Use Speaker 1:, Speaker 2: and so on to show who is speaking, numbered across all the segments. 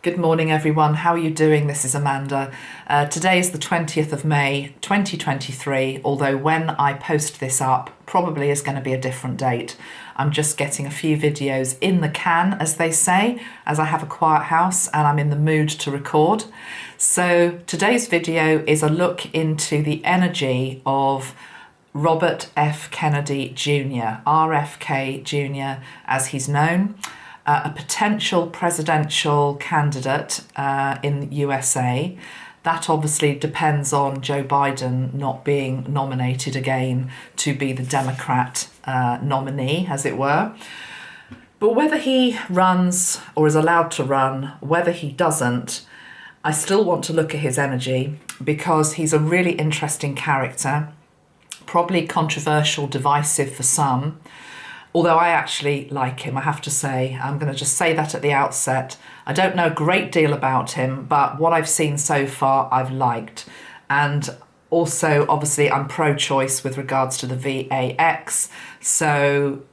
Speaker 1: Good morning, everyone. How are you doing? This is Amanda. Today is the 20th of May, 2023, although when I post this up, probably is going to be a different date. I'm just getting a few videos in the can, as they say, as I have a quiet house and I'm in the mood to record. So today's video is a look into the energy of Robert F. Kennedy Jr., RFK Jr., as he's known. A potential presidential candidate in the USA. That obviously depends on Joe Biden not being nominated again to be the Democrat nominee, as it were. But whether he runs or is allowed to run, whether he doesn't, I still want to look at his energy because he's a really interesting character, probably controversial, divisive for some. Although I actually like him, I have to say. I'm going to just say that at the outset. I don't know a great deal about him, but what I've seen so far, I've liked. And also, obviously, I'm pro-choice with regards to the VAX. So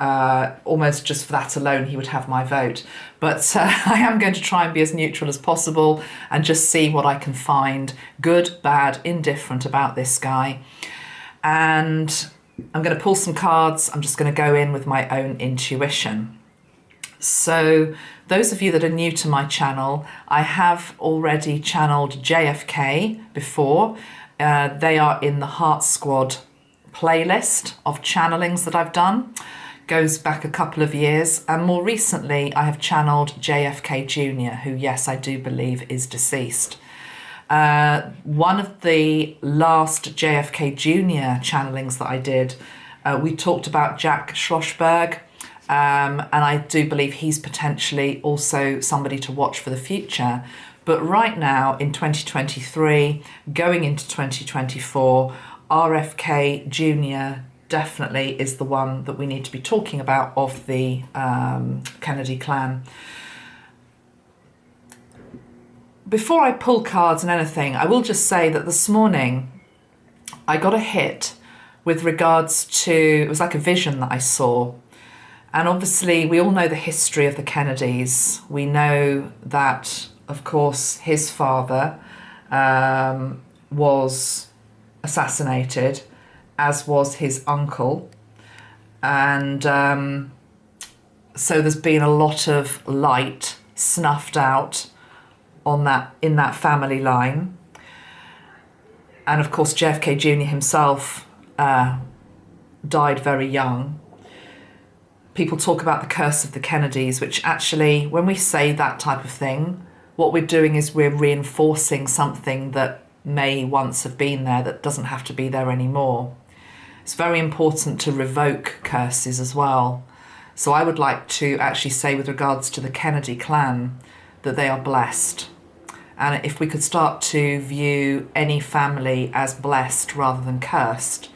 Speaker 1: almost just for that alone, he would have my vote. But I am going to try and be as neutral as possible and just see what I can find, good, bad, indifferent about this guy. And I'm going to pull some cards. I'm just going to go in with my own intuition. So those of you that are new to my channel, I have already channeled JFK before. They are in the Heart Squad playlist of channelings that I've done. Goes back a couple of years. And more recently, I have channeled JFK Jr., who, yes, I do believe is deceased. One of the last JFK Jr. channelings that I did, we talked about Jack Schlossberg, and I do believe he's potentially also somebody to watch for the future. But right now, in 2023, going into 2024, RFK Jr. definitely is the one that we need to be talking about of the Kennedy clan. Before I pull cards and anything, I will just say that this morning I got a hit with regards to, it was like a vision that I saw. And obviously we all know the history of the Kennedys. We know that, of course, his father was assassinated, as was his uncle. And so there's been a lot of light snuffed out in that family line. And of course JFK Jr. himself died very young. People talk about the curse of the Kennedys, which actually, when we say that type of thing, what we're doing is we're reinforcing something that may once have been there that doesn't have to be there anymore. It's very important to revoke curses as well. So I would like to actually say, with regards to the Kennedy clan, that they are blessed. And if we could start to view any family as blessed rather than cursed,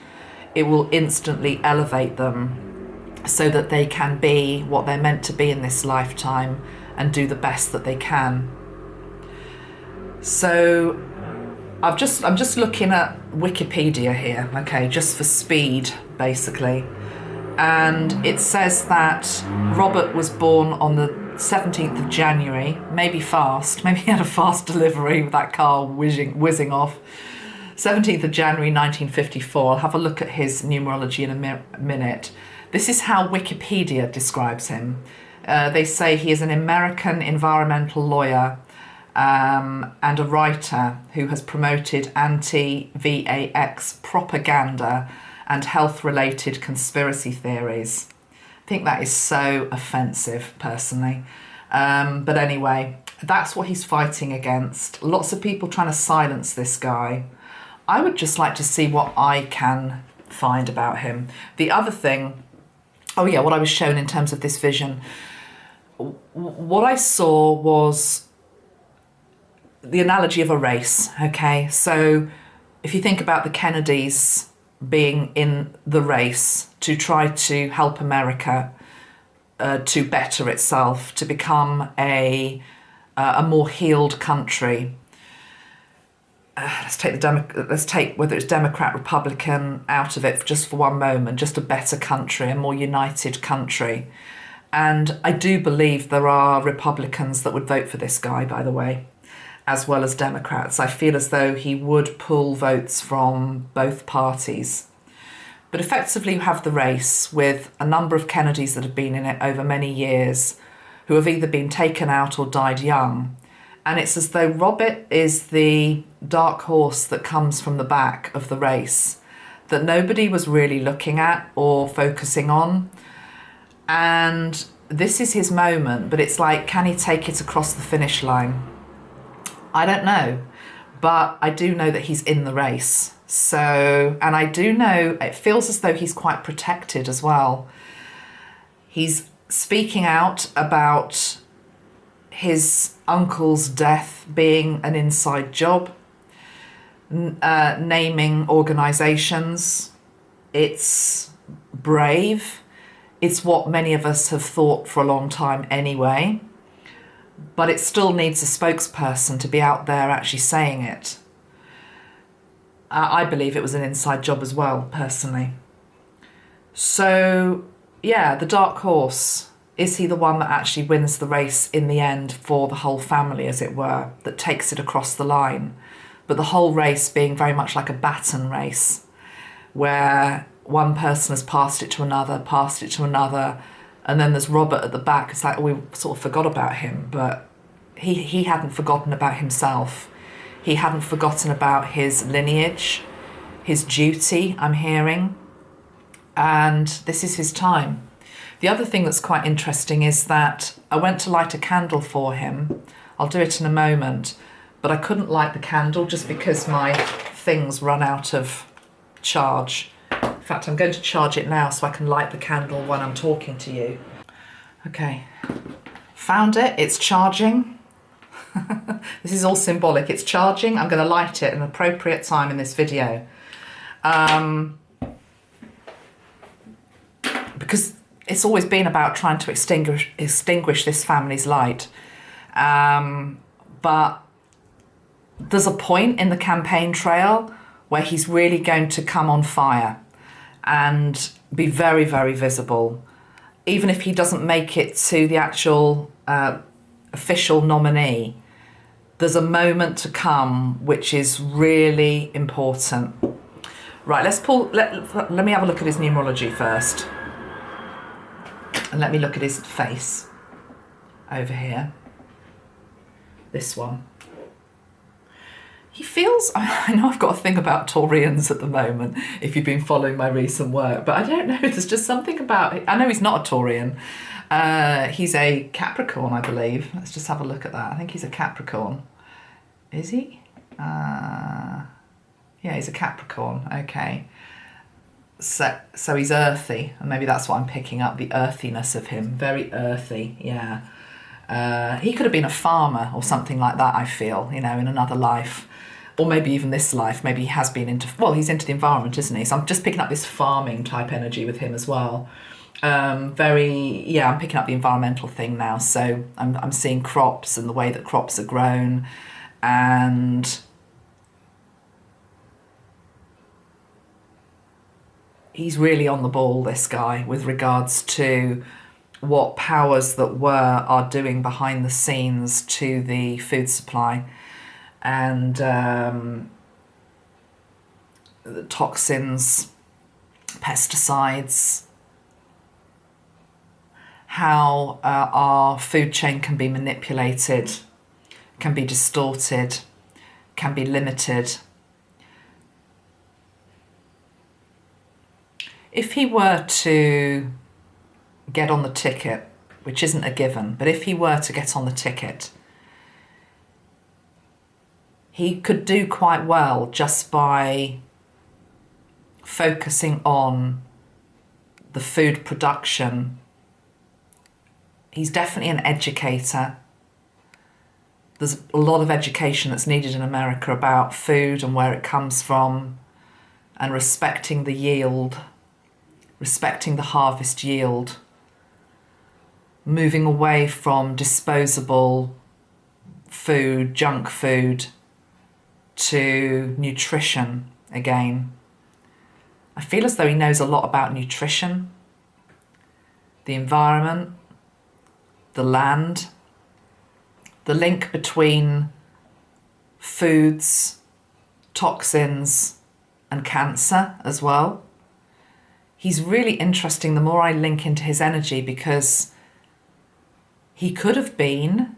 Speaker 1: it will instantly elevate them so that they can be what they're meant to be in this lifetime and do the best that they can. So I'm just looking at Wikipedia here, okay, just for speed, basically. And it says that Robert was born on the 17th of January, maybe fast, maybe he had a fast delivery with that car whizzing off. 17th of January 1954. I'll have a look at his numerology in a minute. This is how Wikipedia describes him. They say he is an American environmental lawyer and a writer who has promoted anti-VAX propaganda and health-related conspiracy theories. I think that is so offensive, personally. But anyway, that's what he's fighting against. Lots of people trying to silence this guy. I would just like to see what I can find about him. The other thing, what I was shown in terms of this vision, what I saw was the analogy of a race, okay? So if you think about the Kennedys being in the race to try to help America to better itself, to become a more healed country. Let's take whether it's Democrat, Republican out of it just for one moment, just a better country, a more united country. And I do believe there are Republicans that would vote for this guy, by the way, as well as Democrats. I feel as though he would pull votes from both parties. But effectively, you have the race with a number of Kennedys that have been in it over many years, who have either been taken out or died young. And it's as though Robert is the dark horse that comes from the back of the race that nobody was really looking at or focusing on. And this is his moment, but it's like, can he take it across the finish line? I don't know, but I do know that he's in the race. So, and I do know it feels as though he's quite protected as well. He's speaking out about his uncle's death being an inside job, naming organisations. It's brave. It's what many of us have thought for a long time anyway, but it still needs a spokesperson to be out there actually saying it. I believe it was an inside job as well, personally. So, yeah, the dark horse. Is he the one that actually wins the race in the end for the whole family, as it were, that takes it across the line? But the whole race being very much like a baton race, where one person has passed it to another, and then there's Robert at the back. It's like, we sort of forgot about him, but he hadn't forgotten about himself. He hadn't forgotten about his lineage, his duty, I'm hearing, and this is his time. The other thing that's quite interesting is that I went to light a candle for him. I'll do it in a moment, but I couldn't light the candle just because my things run out of charge. In fact, I'm going to charge it now so I can light the candle when I'm talking to you. Okay, found it, it's charging. This is all symbolic, it's charging. I'm going to light it at an appropriate time in this video. Because it's always been about trying to extinguish this family's light. But there's a point in the campaign trail where he's really going to come on fire and be very, very visible. Even if he doesn't make it to the actual official nominee, there's a moment to come which is really important. Right, let me have a look at his numerology first. And let me look at his face over here. This one. He feels, I know I've got a thing about Taurians at the moment, if you've been following my recent work, but I don't know, there's just something about, I know he's not a Taurian. He's a Capricorn, I believe. Let's just have a look at that. I think he's a Capricorn. Is he? Yeah, he's a Capricorn, okay. So he's earthy, and maybe that's what I'm picking up, the earthiness of him. Very earthy, yeah. He could have been a farmer or something like that, I feel, in another life. Or maybe even this life, maybe he has been he's into the environment, isn't he? So I'm just picking up this farming type energy with him as well. I'm picking up the environmental thing now. So I'm seeing crops and the way that crops are grown, and he's really on the ball, this guy, with regards to what powers that were are doing behind the scenes to the food supply, and the toxins, pesticides, how our food chain can be manipulated, can be distorted, can be limited. If he were to get on the ticket, which isn't a given, but if he were to get on the ticket, he could do quite well just by focusing on the food production. He's definitely an educator. There's a lot of education that's needed in America about food and where it comes from, and respecting the yield, respecting the harvest yield, moving away from disposable food, junk food, to nutrition again. I feel as though he knows a lot about nutrition, the environment, the land, the link between foods, toxins, and cancer as well. He's really interesting the more I link into his energy, because he could have been,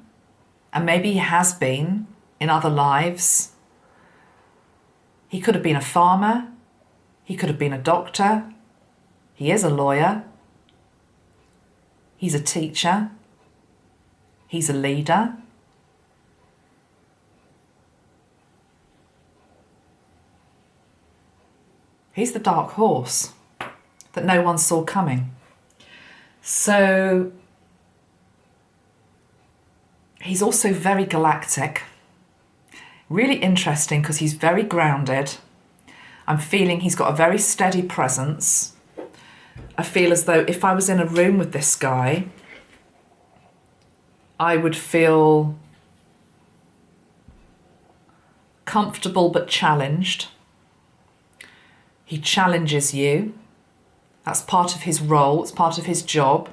Speaker 1: and maybe he has been in other lives. He could have been a farmer. He could have been a doctor. He is a lawyer. He's a teacher. He's a leader. He's the dark horse that no one saw coming. So he's also very galactic. Really interesting because he's very grounded. I'm feeling he's got a very steady presence. I feel as though if I was in a room with this guy, I would feel comfortable but challenged. He challenges you. That's part of his role. It's part of his job.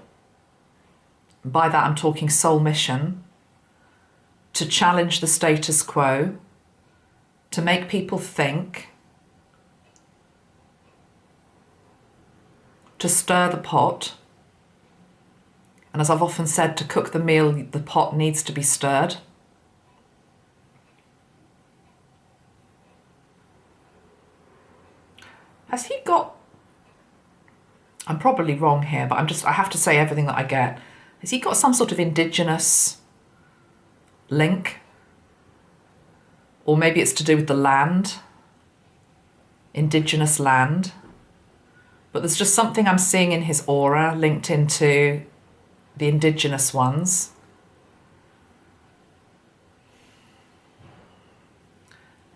Speaker 1: And by that, I'm talking soul mission. To challenge the status quo. To make people think. To stir the pot. And as I've often said, to cook the meal, the pot needs to be stirred. Has he got, I'm probably wrong here, but I have to say everything that I get. Has he got some sort of indigenous link? Or maybe it's to do with the land, indigenous land. But there's just something I'm seeing in his aura linked into the indigenous ones.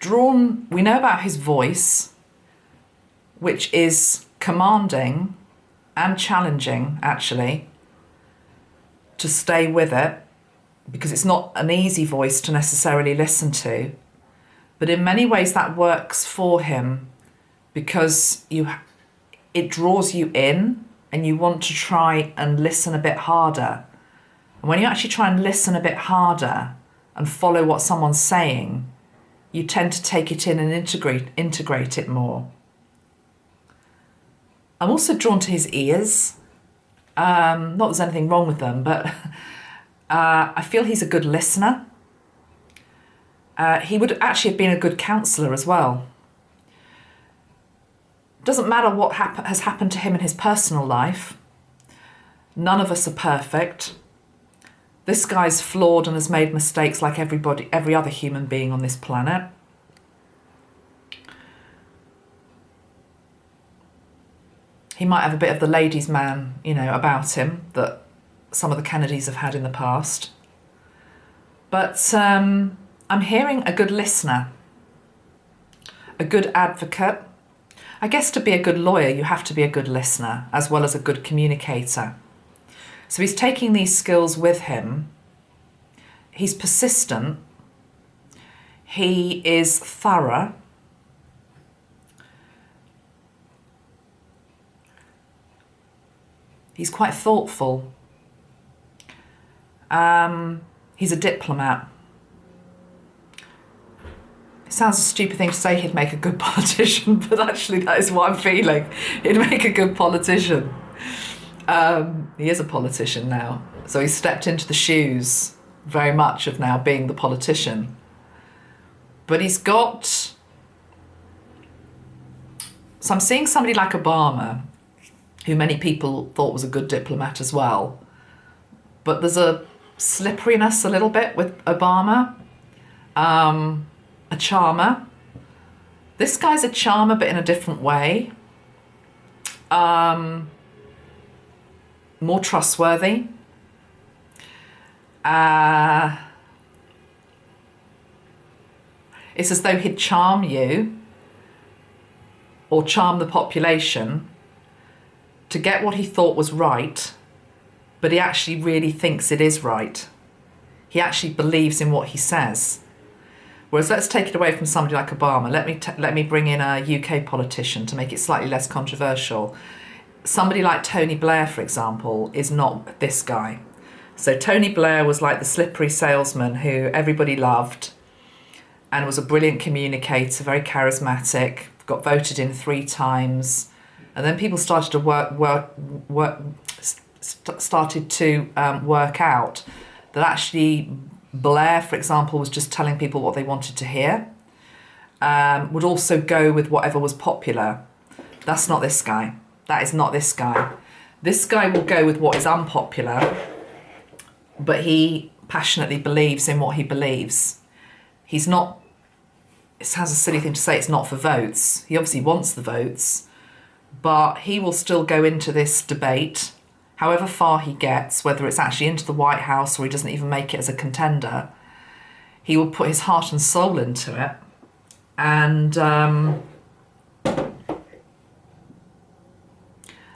Speaker 1: Drawn, we know about his voice, which is commanding and challenging, actually, to stay with it, because it's not an easy voice to necessarily listen to. But in many ways that works for him, because it draws you in and you want to try and listen a bit harder. And when you actually try and listen a bit harder and follow what someone's saying, you tend to take it in and integrate it more. I'm also drawn to his ears. Not that there's anything wrong with them, but I feel he's a good listener. He would actually have been a good counsellor as well. Doesn't matter what has happened to him in his personal life. None of us are perfect. This guy's flawed and has made mistakes like every other human being on this planet. He might have a bit of the ladies' man, about him that some of the Kennedys have had in the past. But I'm hearing a good listener, a good advocate. I guess to be a good lawyer, you have to be a good listener as well as a good communicator. So he's taking these skills with him. He's persistent. He is thorough. He's quite thoughtful. He's a diplomat. It sounds a stupid thing to say he'd make a good politician, but actually that is what I'm feeling. He'd make a good politician. He is a politician now. So he's stepped into the shoes very much of now being the politician. But he's got... So I'm seeing somebody like Obama, who many people thought was a good diplomat as well. But there's a slipperiness a little bit with Obama. A charmer. This guy's a charmer, but in a different way. More trustworthy. It's as though he'd charm you or charm the population to get what he thought was right, but he actually really thinks it is right. He actually believes in what he says. Whereas let's take it away from somebody like Obama. Let me bring in a UK politician to make it slightly less controversial. Somebody like Tony Blair, for example, is not this guy. So Tony Blair was like the slippery salesman who everybody loved and was a brilliant communicator, very charismatic, got voted in 3 times. And then people started to work out that actually Blair, for example, was just telling people what they wanted to hear, would also go with whatever was popular. That's not this guy. That is not this guy. This guy will go with what is unpopular, but he passionately believes in what he believes. He's not, it sounds a silly thing to say, it's not for votes. He obviously wants the votes, but he will still go into this debate, however far he gets, whether it's actually into the White House or he doesn't even make it as a contender. He will put his heart and soul into it. And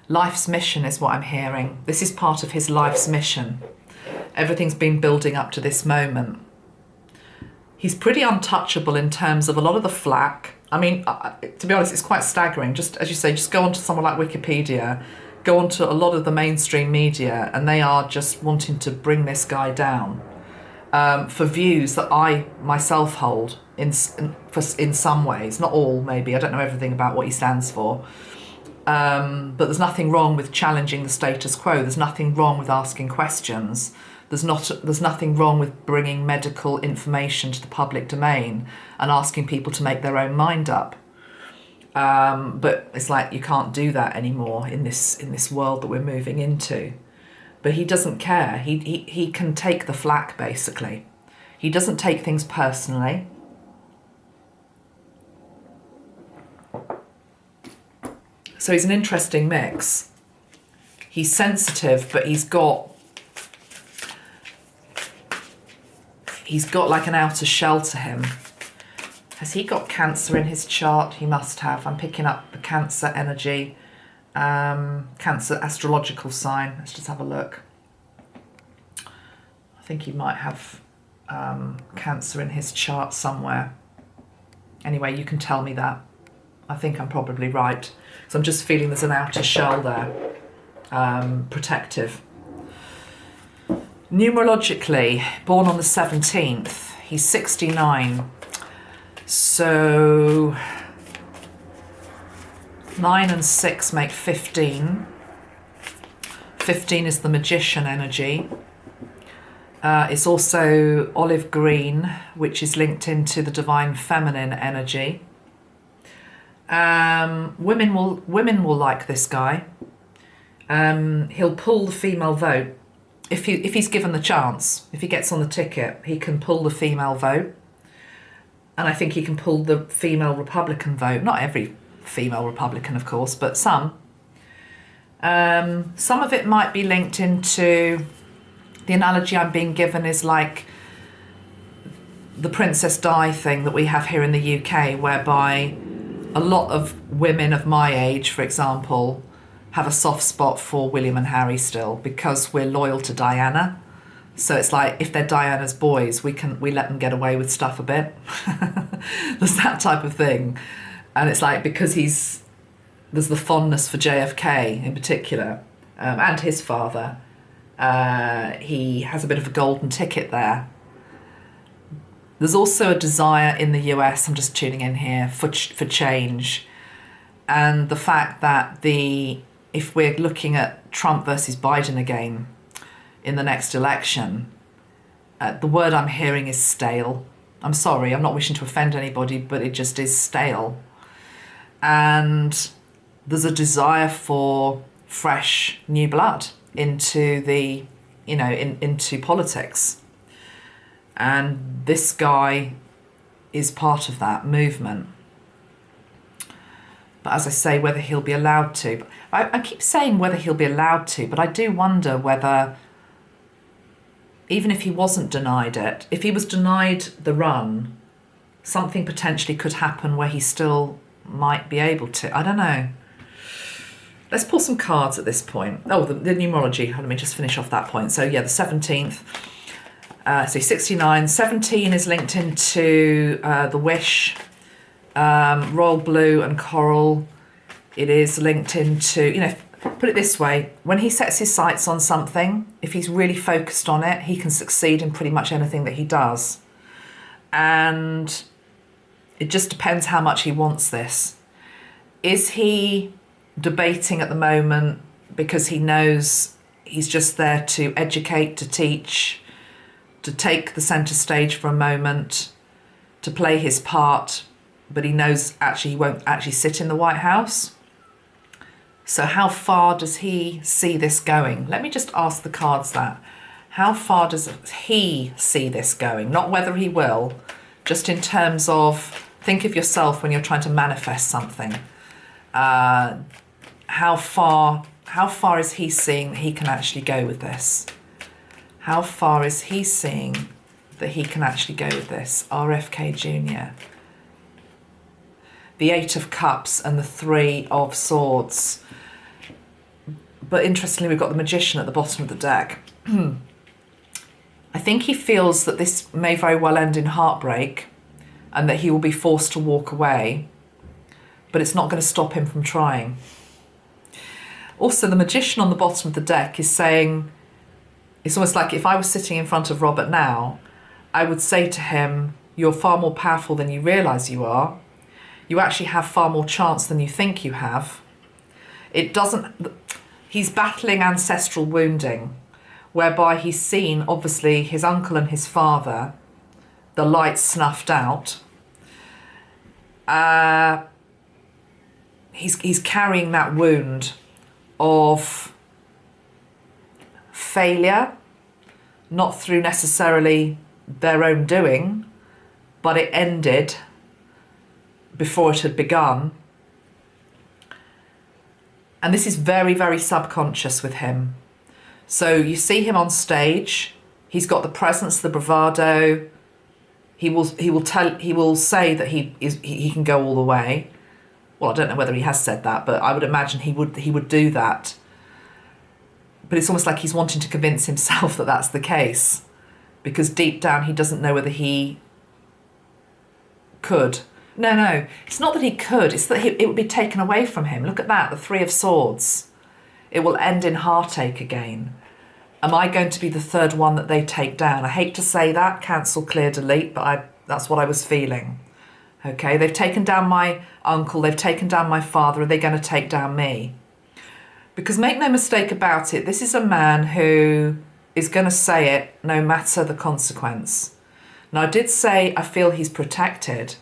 Speaker 1: life's mission is what I'm hearing. This is part of his life's mission. Everything's been building up to this moment. He's pretty untouchable in terms of a lot of the flack. I mean, to be honest, it's quite staggering. Just as you say, just go onto someone like Wikipedia, go onto a lot of the mainstream media, and they are just wanting to bring this guy down for views that I myself hold in some ways. Not all, maybe. I don't know everything about what he stands for. But there's nothing wrong with challenging the status quo. There's nothing wrong with asking questions. There's nothing wrong with bringing medical information to the public domain and asking people to make their own mind up. But it's like you can't do that anymore in this world that we're moving into. But he doesn't care. He can take the flack, basically. He doesn't take things personally. So he's an interesting mix. He's sensitive, but he's got like an outer shell to him. Has he got Cancer in his chart? He must have. I'm picking up the Cancer energy, Cancer astrological sign. Let's just have a look. I think he might have Cancer in his chart somewhere. Anyway, you can tell me that. I think I'm probably right. So I'm just feeling there's an outer shell there, protective. Numerologically, born on the 17th, he's 69. So 9 and 6 make 15. 15 is the magician energy. It's also olive green, which is linked into the divine feminine energy. Women will like this guy. He'll pull the female vote if he's given the chance. If he gets on the ticket, he can pull the female vote, and I think he can pull the female Republican vote. Not every female Republican, of course, but some. Some of it might be linked into the analogy I'm being given is like the Princess Di thing that we have here in the UK, whereby a lot of women of my age, for example, have a soft spot for William and Harry still because we're loyal to Diana. So it's like if they're Diana's boys, we let them get away with stuff a bit. There's that type of thing. And it's like because there's the fondness for JFK in particular, and his father. He has a bit of a golden ticket there. There's also a desire in the US, I'm just tuning in here, for change. And the fact that if we're looking at Trump versus Biden again in the next election, the word I'm hearing is stale. I'm sorry, I'm not wishing to offend anybody, but it just is stale. And there's a desire for fresh new blood into into politics. And this guy is part of that movement. But as I say, whether he'll be allowed to. I keep saying whether he'll be allowed to, but I do wonder whether, even if he wasn't denied it, if he was denied the run, something potentially could happen where he still might be able to. I don't know. Let's pull some cards at this point. Oh, the numerology. Let me just finish off that point. So yeah, the 17th. So 69. 17 is linked into the wish, royal blue and coral. It is linked into, put it this way, when he sets his sights on something, if he's really focused on it, he can succeed in pretty much anything that he does. And it just depends how much he wants this. Is he debating at the moment because he knows he's just there to educate, to teach, to take the centre stage for a moment, to play his part, but he knows actually he won't actually sit in the White House? So how far does he see this going? Let me just ask the cards that. How far does he see this going? Not whether he will, just in terms of, think of yourself when you're trying to manifest something. How far is he seeing that he can actually go with this? How far is he seeing that he can actually go with this? RFK Jr. The 8 of Cups and the 3 of Swords. But interestingly, we've got the Magician at the bottom of the deck. I think he feels that this may very well end in heartbreak and that he will be forced to walk away, but it's not going to stop him from trying. Also, the Magician on the bottom of the deck is saying, it's almost like if I was sitting in front of Robert now, I would say to him, you're far more powerful than you realise you are. You actually have far more chance than you think you have. He's battling ancestral wounding, whereby he's seen, obviously, his uncle and his father, the light snuffed out. He's carrying that wound of failure, not through necessarily their own doing, but it ended before it had begun. And this is very, very subconscious with him. So you see him on stage, he's got the presence, the bravado. He will say that he can go all the way. Well, I don't know whether he has said that, but I would imagine he would do that. But it's almost like he's wanting to convince himself that that's the case, because deep down he doesn't know whether he could. No, it's not that he could, it's that it would be taken away from him. Look at that, the 3 of Swords. It will end in heartache again. Am I going to be the third one that they take down? I hate to say that, cancel, clear, delete, but that's what I was feeling. Okay, they've taken down my uncle, they've taken down my father, are they going to take down me? Because make no mistake about it, this is a man who is going to say it no matter the consequence. Now, I did say I feel he's protected,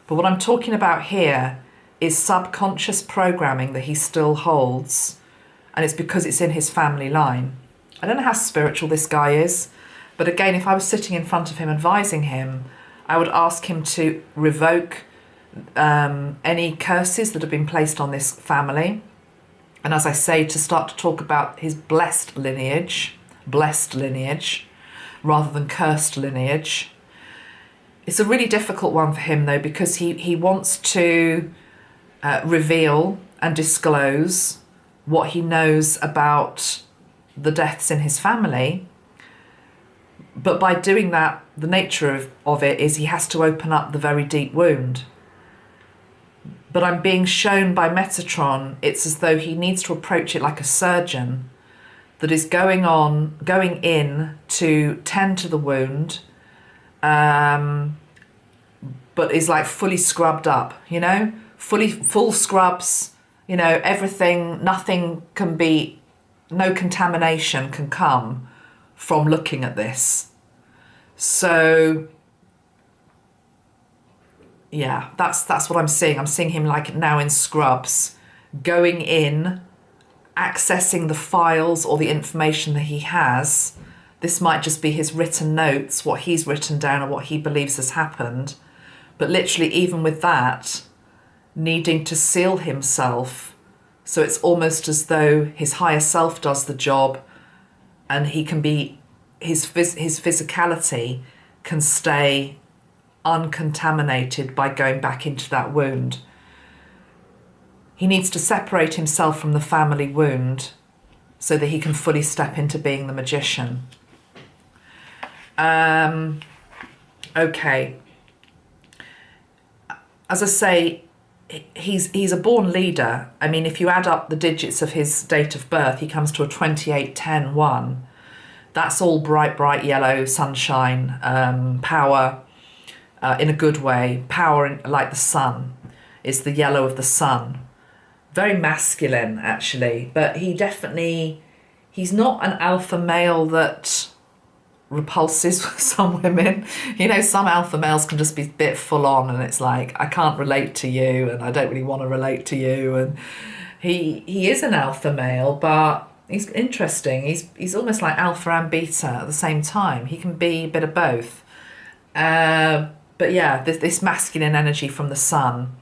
Speaker 1: but what I'm talking about here is subconscious programming that he still holds, and it's because it's in his family line. I don't know how spiritual this guy is, but again, if I was sitting in front of him advising him, I would ask him to revoke any curses that have been placed on this family. And as I say, to start to talk about his blessed lineage, rather than cursed lineage. It's a really difficult one for him, though, because he wants to reveal and disclose what he knows about the deaths in his family. But by doing that, the nature of it is he has to open up the very deep wound. But I'm being shown by Metatron, it's as though he needs to approach it like a surgeon that is going in to tend to the wound, but is like fully scrubbed up, full scrubs, everything, no contamination can come from looking at this. So yeah, that's what I'm seeing. I'm seeing him like now in scrubs, going in, accessing the files or the information that he has. This might just be his written notes, what he's written down or what he believes has happened. But literally, even with that, needing to seal himself. So it's almost as though his higher self does the job, and he can be, his physicality can stay uncontaminated by going back into that wound. He needs to separate himself from the family wound so that he can fully step into being the magician. Okay. As I say, he's a born leader. I mean, if you add up the digits of his date of birth, he comes to a 28-10-1. That's all bright yellow, sunshine, power, in a good way. Power like the sun. It's the yellow of the sun. Very masculine, actually. But he's not an alpha male that repulses some women. You know, some alpha males can just be a bit full on, and it's like, I can't relate to you, and I don't really want to relate to you. And he is an alpha male, but he's interesting. He's almost like alpha and beta at the same time. He can be a bit of both. But yeah, this masculine energy from the sun.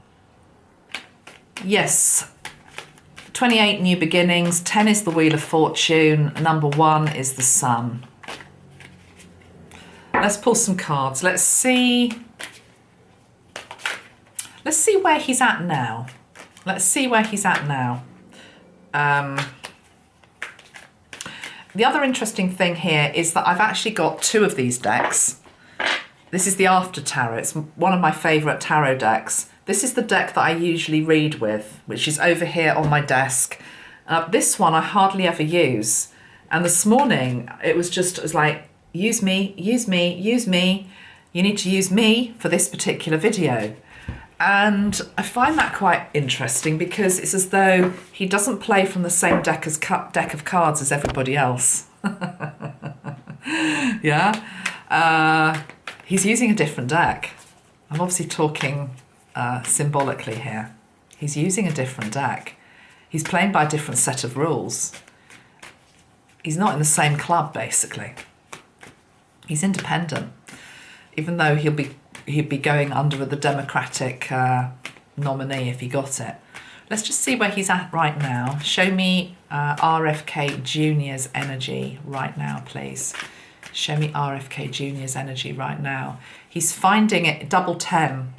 Speaker 1: Yes. 28, new beginnings. 10 is the Wheel of Fortune. Number 1 is the Sun. Let's pull some cards. Let's see where he's at now. Let's see where he's at now. The other interesting thing here is that I've actually got 2 of these decks. This is the After Tarot. It's one of my favourite tarot decks. This is the deck that I usually read with, which is over here on my desk. This one I hardly ever use. And this morning it was like, use me, use me, use me. You need to use me for this particular video. And I find that quite interesting because it's as though he doesn't play from the same deck of cards as everybody else. Yeah. He's using a different deck. I'm obviously talking symbolically here. He's using a different deck. He's playing by a different set of rules. He's not in the same club, basically. He's independent, even though he'd be going under the Democratic nominee if he got it. Let's just see where he's at right now. Show me RFK Jr.'s energy right now, please. Show me RFK Jr.'s energy right now. He's finding it double 10.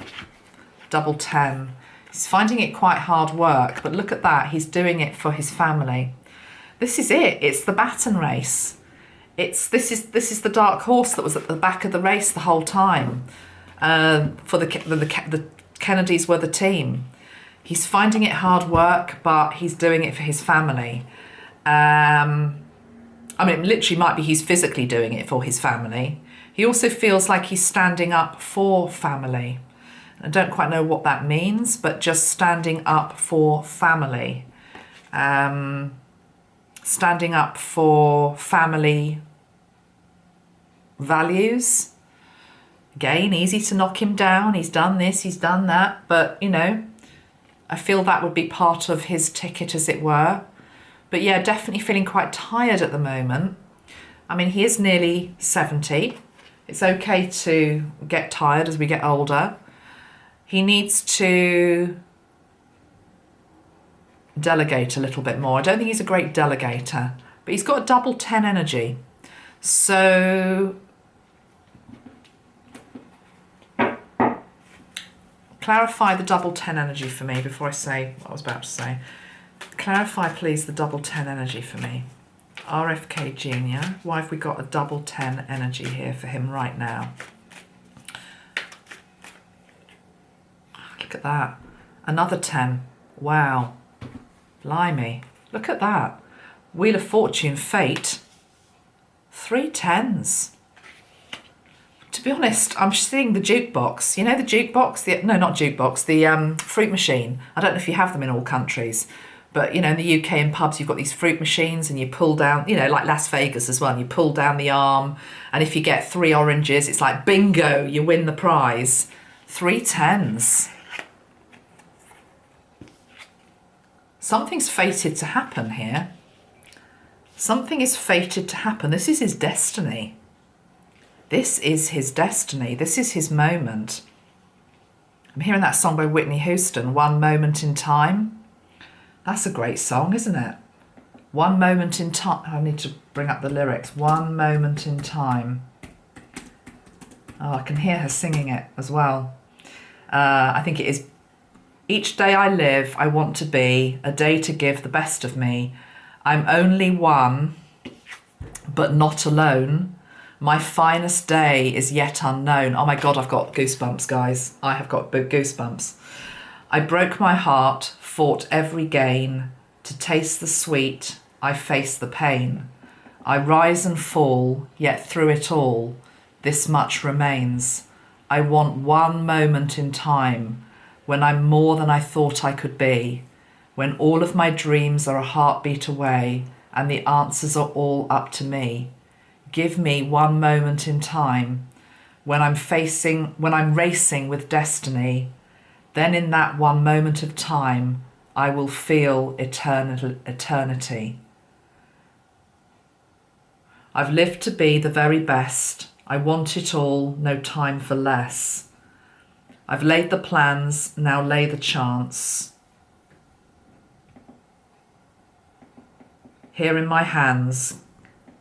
Speaker 1: He's finding it quite hard work, but look at that. He's doing it for his family. This is it. It's the baton race. This is the dark horse that was at the back of the race the whole time. For the Kennedys were the team. He's finding it hard work, but he's doing it for his family. I mean, it literally might be he's physically doing it for his family. He also feels like he's standing up for family. I don't quite know what that means, but just standing up for family. Standing up for family values. Again, easy to knock him down. He's done this, he's done that. But, you know, I feel that would be part of his ticket, as it were. But yeah, definitely feeling quite tired at the moment. I mean, he is nearly 70. It's okay to get tired as we get older. He needs to delegate a little bit more. I don't think he's a great delegator, but he's got a double 10 energy. So clarify the double 10 energy for me before I say what I was about to say. Clarify, please, the double 10 energy for me. RFK Jr. Why have we got a double 10 energy here for him right now? Look at that. Another 10. Wow. Blimey. Look at that. Wheel of Fortune, Fate. 3 10s. To be honest, I'm seeing the jukebox. You know the jukebox? No, not jukebox. The fruit machine. I don't know if you have them in all countries. But, you know, in the UK in pubs, you've got these fruit machines and you pull down, you know, like Las Vegas as well. And you pull down the arm. And if you get 3 oranges, it's like, bingo, you win the prize. 3 10s. Something's fated to happen here. Something is fated to happen. This is his destiny. This is his destiny. This is his moment. I'm hearing that song by Whitney Houston, One Moment in Time. That's a great song, isn't it? One moment in time. I need to bring up the lyrics. One moment in time. Oh, I can hear her singing it as well. I think it is. Each day I live, I want to be a day to give the best of me. I'm only one, but not alone. My finest day is yet unknown. Oh my God, I've got goosebumps, guys. I have got goosebumps. I broke my heart, fought every gain. To taste the sweet, I face the pain. I rise and fall, yet through it all, this much remains. I want one moment in time when I'm more than I thought I could be, when all of my dreams are a heartbeat away and the answers are all up to me. Give me one moment in time when I'm racing with destiny. Then in that one moment of time, I will feel eternity. I've lived to be the very best. I want it all, no time for less. I've laid the plans, now lay the chance. Here in my hands,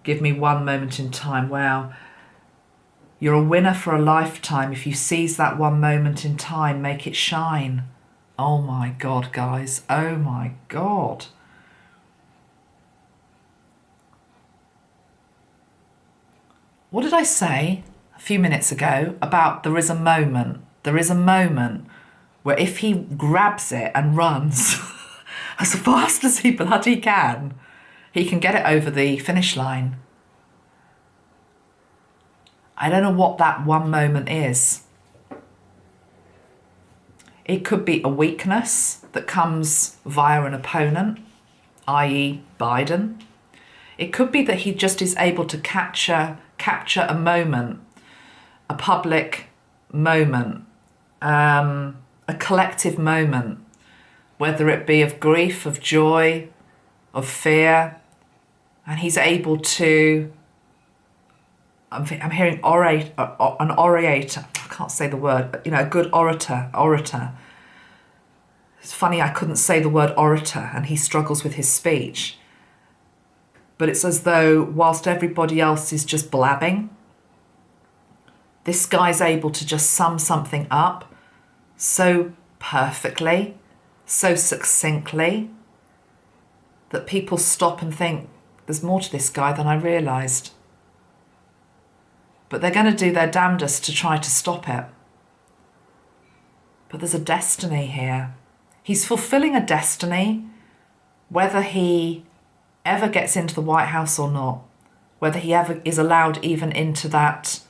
Speaker 1: give me one moment in time. Wow. You're a winner for a lifetime. If you seize that one moment in time, make it shine. Oh my God, guys. Oh my God. What did I say a few minutes ago about there is a moment? There is a moment where if he grabs it and runs as fast as he bloody can, he can get it over the finish line. I don't know what that one moment is. It could be a weakness that comes via an opponent, i.e. Biden. It could be that he just is able to capture a moment, a public moment, a collective moment, whether it be of grief, of joy, of fear, and he's able to, I'm hearing an orator, I can't say the word, but a good orator. It's funny, I couldn't say the word orator, and he struggles with his speech. But it's as though whilst everybody else is just blabbing, this guy's able to just sum something up so perfectly, so succinctly, that people stop and think, there's more to this guy than I realised. But they're going to do their damnedest to try to stop it. But there's a destiny here. He's fulfilling a destiny, whether he ever gets into the White House or not, whether he ever is allowed even into that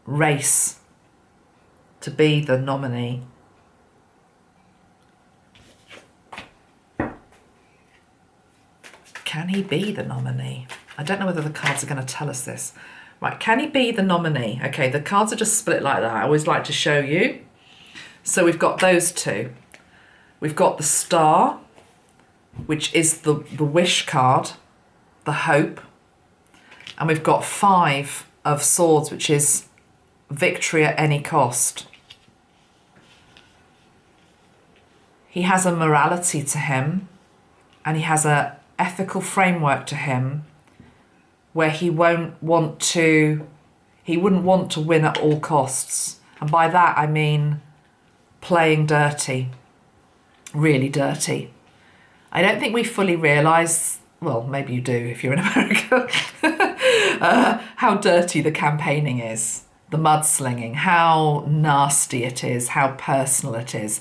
Speaker 1: race to be the nominee. Can he be the nominee? I don't know whether the cards are going to tell us this. Right, can he be the nominee? Okay, the cards are just split like that. I always like to show you. So we've got those two. We've got the Star, which is the wish card, the hope. And we've got 5 of Swords, which is victory at any cost. He has a morality to him, and he has a ethical framework to him where he wouldn't want to win at all costs. And by that I mean playing dirty, really dirty. I don't think we fully realise, well, maybe you do if you're in America, how dirty the campaigning is, the mudslinging, how nasty it is, how personal it is.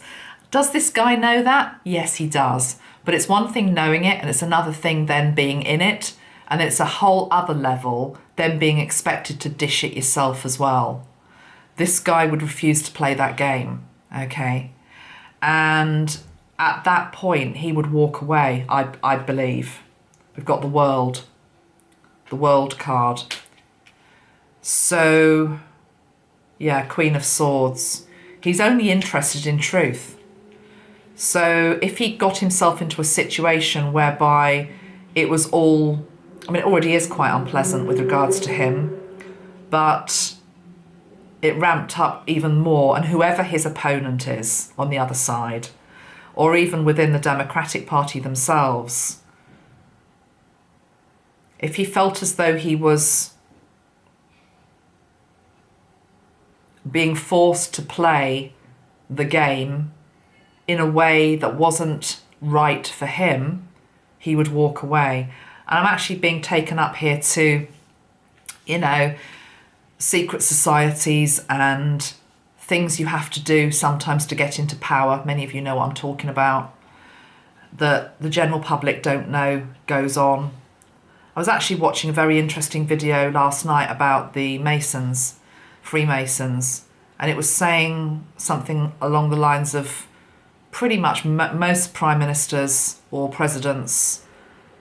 Speaker 1: Does this guy know that? Yes, he does. But it's one thing knowing it, and it's another thing then being in it, and it's a whole other level then being expected to dish it yourself as well. This guy would refuse to play that game, okay? And at that point, he would walk away, I believe. We've got the World card. So, yeah, Queen of Swords. He's only interested in truth. So if he got himself into a situation whereby it was all, I mean, it already is quite unpleasant with regards to him, but it ramped up even more, and whoever his opponent is on the other side, or even within the Democratic Party themselves, if he felt as though he was being forced to play the game in a way that wasn't right for him, he would walk away. And I'm actually being taken up here to, secret societies and things you have to do sometimes to get into power. Many of you know what I'm talking about. That the general public don't know goes on. I was actually watching a very interesting video last night about the Masons, Freemasons, and it was saying something along the lines of pretty much most prime ministers or presidents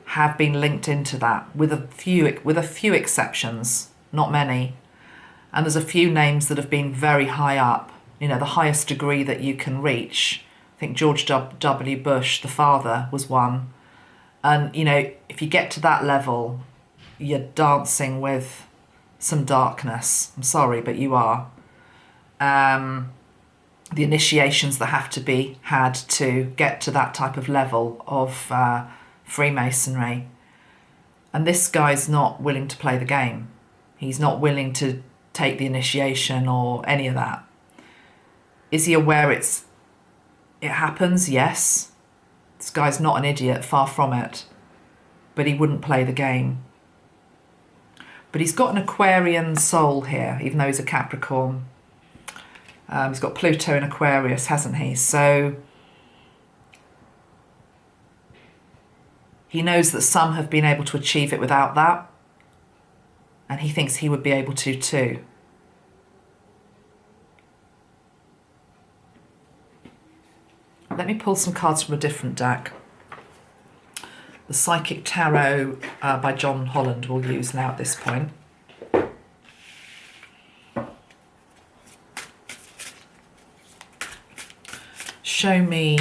Speaker 1: have been linked into that, with a few exceptions, not many. And there's a few names that have been very high up, the highest degree that you can reach. I think George W. Bush, the father, was one. And, if you get to that level, you're dancing with some darkness. I'm sorry, but you are. The initiations that have to be had to get to that type of level of Freemasonry. And this guy's not willing to play the game. He's not willing to take the initiation or any of that. Is he aware it happens? Yes. This guy's not an idiot, far from it. But he wouldn't play the game. But he's got an Aquarian soul here, even though he's a Capricorn. He's got Pluto in Aquarius, hasn't he? So he knows that some have been able to achieve it without that. And he thinks he would be able to too. Let me pull some cards from a different deck. The Psychic Tarot by John Holland we'll use now at this point. Show me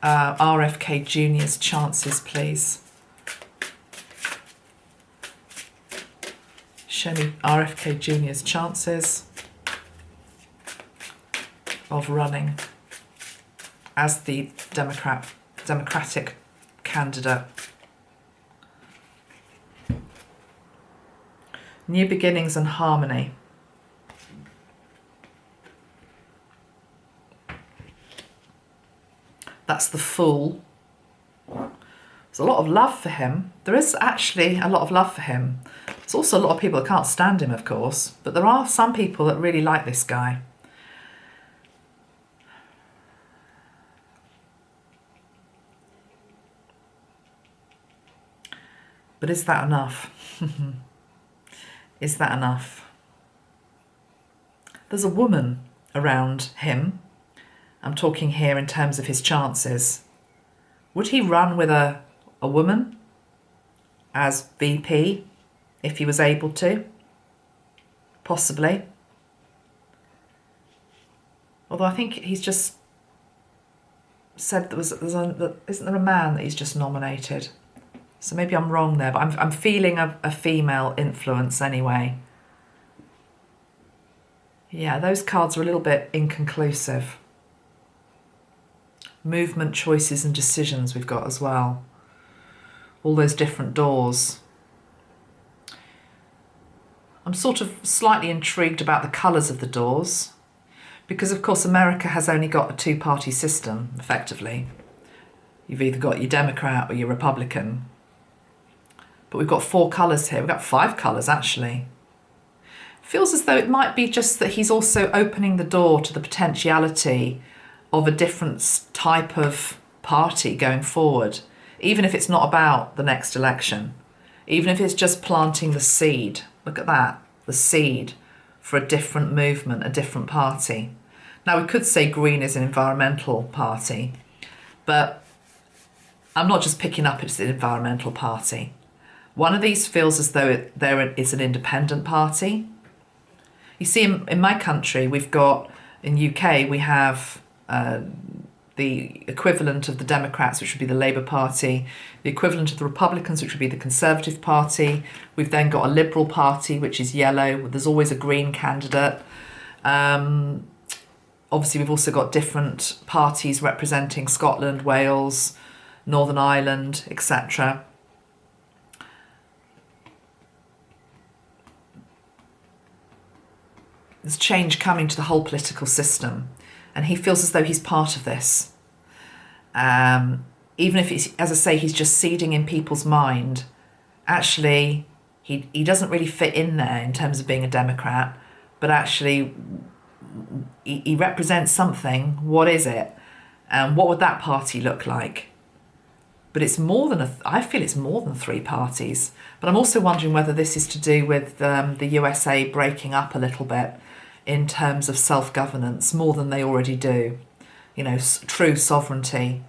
Speaker 1: RFK Jr.'s chances, please. Show me RFK Jr.'s chances of running as the Democratic candidate. New beginnings and harmony. That's the Fool. There's a lot of love for him. There is actually a lot of love for him. There's also a lot of people that can't stand him, of course, but there are some people that really like this guy. But is that enough? Is that enough? There's a woman around him. I'm talking here in terms of his chances. Would he run with a woman as VP if he was able to? Possibly. Although I think he's just said isn't there a man that he's just nominated? So maybe I'm wrong there, but I'm feeling a female influence anyway. Yeah, those cards are a little bit inconclusive. Movement, choices and decisions we've got as well. All those different doors. I'm sort of slightly intrigued about the colours of the doors because, of course, America has only got a two-party system, effectively. You've either got your Democrat or your Republican. But we've got 4 colours here. We've got 5 colours, actually. Feels as though it might be just that he's also opening the door to the potentiality of a different type of party going forward, even if it's not about the next election, even if it's just planting the seed. Look at that, the seed for a different movement, a different party. Now, we could say Green is an environmental party, but I'm not just picking up it's an environmental party. One of these feels as though there is an independent party. You see, in my country, we've got, in UK, we have the equivalent of the Democrats, which would be the Labour Party, the equivalent of the Republicans, which would be the Conservative Party. We've then got a Liberal Party, which is yellow. There's always a Green candidate. Obviously, we've also got different parties representing Scotland, Wales, Northern Ireland, etc. There's change coming to the whole political system, and he feels as though he's part of this. Even if it's, as I say, he's just seeding in people's mind, actually he doesn't really fit in there in terms of being a Democrat, but actually he represents something. What is it? And what would that party look like? But it's more than I feel it's more than 3 parties. But I'm also wondering whether this is to do with the USA breaking up a little bit in terms of self-governance, more than they already do. You know, true sovereignty,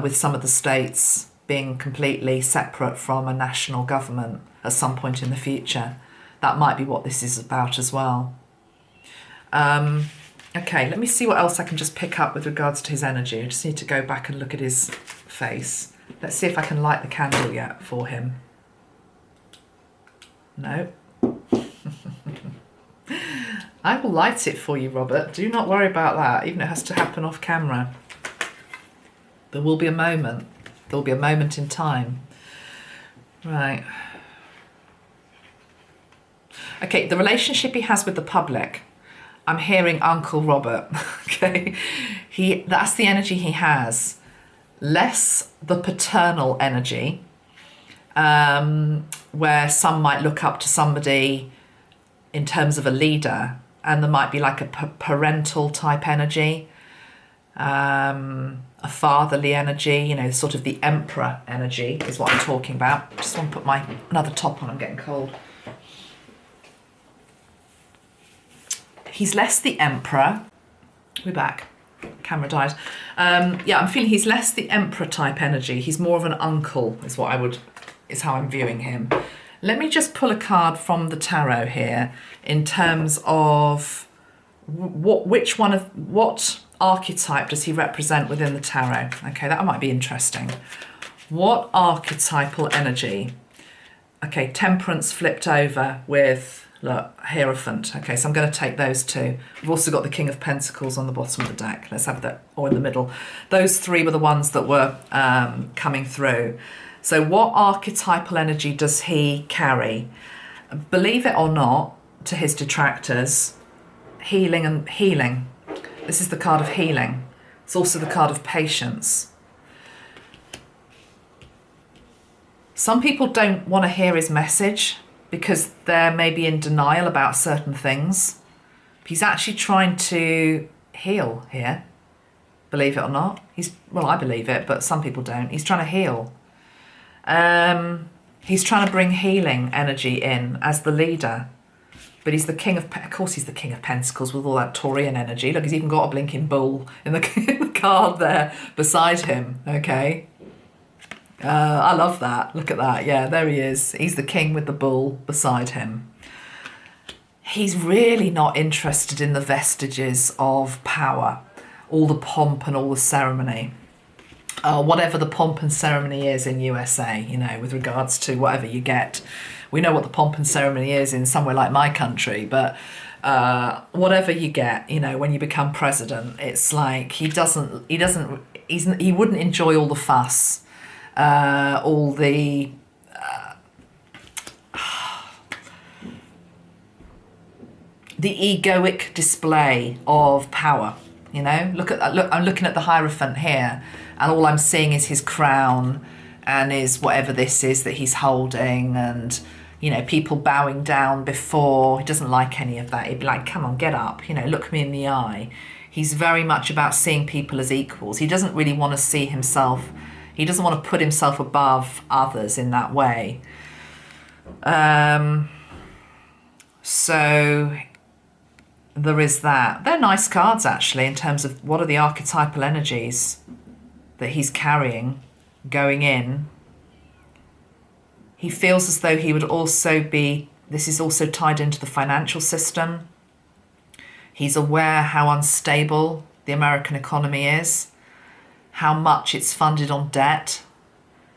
Speaker 1: with some of the states being completely separate from a national government at some point in the future. That might be what this is about as well. Okay, let me see what else I can just pick up with regards to his energy. I just need to go back and look at his face. Let's see if I can light the candle yet for him. No. I will light it for you, Robert. Do not worry about that, even if it has to happen off camera. There will be a moment. There will be a moment in time. Right. Okay, the relationship he has with the public. I'm hearing Uncle Robert. Okay, that's the energy he has. Less the paternal energy, where some might look up to somebody in terms of a leader, and there might be like a parental type energy, a fatherly energy, you know, sort of the emperor energy is what I'm talking about. Just want to put another top on, I'm getting cold. He's less the emperor. We're back. Camera died. Yeah, I'm feeling he's less the emperor type energy. He's more of an uncle, is how I'm viewing him. Let me just pull a card from the tarot here in terms of what archetype does he represent within the tarot? Okay, that might be interesting. What archetypal energy? Okay, Temperance flipped over with, look, Hierophant. Okay, so I'm going to take those 2. We've also got the King of Pentacles on the bottom of the deck. Let's have that, or in the middle. Those 3 were the ones that were coming through. So what archetypal energy does he carry? Believe it or not, to his detractors, healing. This is the card of healing. It's also the card of patience. Some people don't want to hear his message because they're maybe in denial about certain things. He's actually trying to heal here, believe it or not. Well, I believe it, but some people don't. He's trying to heal. He's trying to bring healing energy in as the leader. But he's the king of course he's the King of Pentacles with all that Taurian energy. Look, he's even got a blinking bull in the card there beside him, okay? I love that. Look at that. Yeah, there he is. He's the king with the bull beside him. He's really not interested in the vestiges of power, all the pomp and all the ceremony. Whatever the pomp and ceremony is in USA, you know, with regards to whatever you get. We know what the pomp and ceremony is in somewhere like my country, but whatever you get, you know, when you become president, it's like he wouldn't enjoy all the fuss. All the egoic display of power, you know. Look, I'm looking at the Hierophant here, and all I'm seeing is his crown and is whatever this is that he's holding, and you know, people bowing down before. He doesn't like any of that. He'd be like, come on, get up, you know, look me in the eye. He's very much about seeing people as equals. He doesn't really want to see himself. He doesn't want to put himself above others in that way. So there is that. They're nice cards, actually, in terms of what are the archetypal energies that he's carrying going in. He feels as though he would also be, this is also tied into the financial system. He's aware how unstable the American economy is, how much it's funded on debt,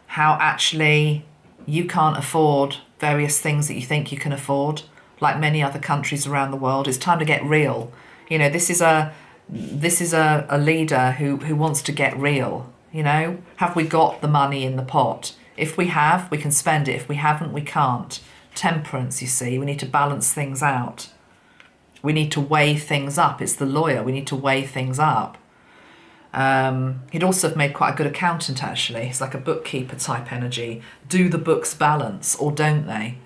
Speaker 1: how actually you can't afford various things that you think you can afford, like many other countries around the world. It's time to get real. You know, this is a leader who wants to get real. You know, have we got the money in the pot? If we have, we can spend it. If we haven't, we can't. Temperance, you see, we need to balance things out. We need to weigh things up. It's the lawyer. We need to weigh things up. He'd also have made quite a good accountant, actually. It's like a bookkeeper type energy. Do the books balance or don't they?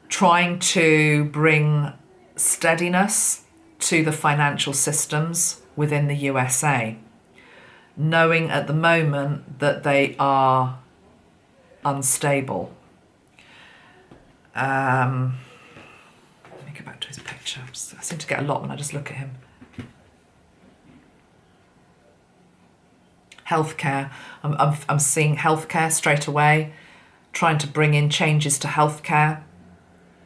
Speaker 1: Trying to bring steadiness to the financial systems within the USA, knowing at the moment that they are unstable. Let me go back to his picture. I seem to get a lot when I just look at him. Healthcare. I'm seeing healthcare straight away, trying to bring in changes to healthcare,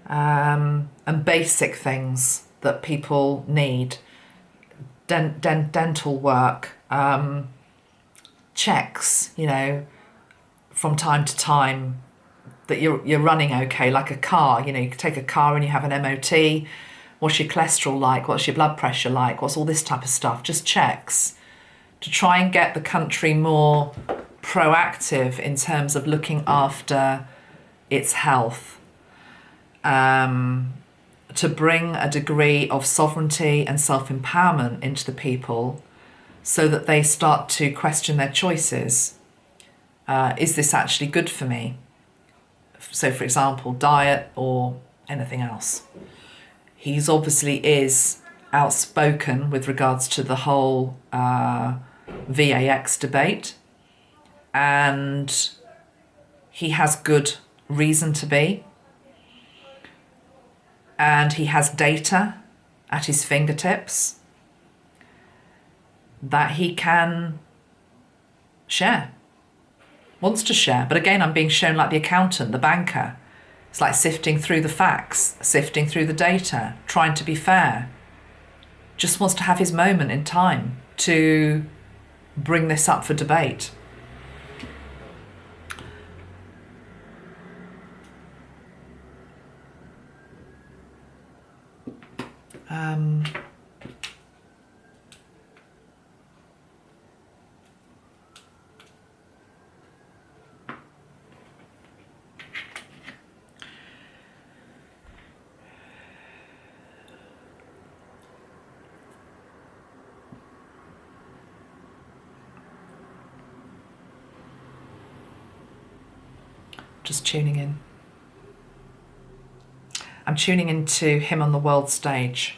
Speaker 1: and basic things that people need. Dental work, checks, you know, from time to time, that you're running okay, like a car. You know, you can take a car and you have an MOT. What's your cholesterol like? What's your blood pressure like? What's all this type of stuff? Just checks to try and get the country more proactive in terms of looking after its health, to bring a degree of sovereignty and self-empowerment into the people so that they start to question their choices. Is this actually good for me? So, for example, diet or anything else. He's obviously is outspoken with regards to the whole VAX debate, and he has good reason to be, and he has data at his fingertips that he can share, wants to share. But again, I'm being shown like the accountant, the banker. It's like sifting through the facts, sifting through the data, trying to be fair. Just wants to have his moment in time to bring this up for debate. Just tuning in. I'm tuning into him on the world stage.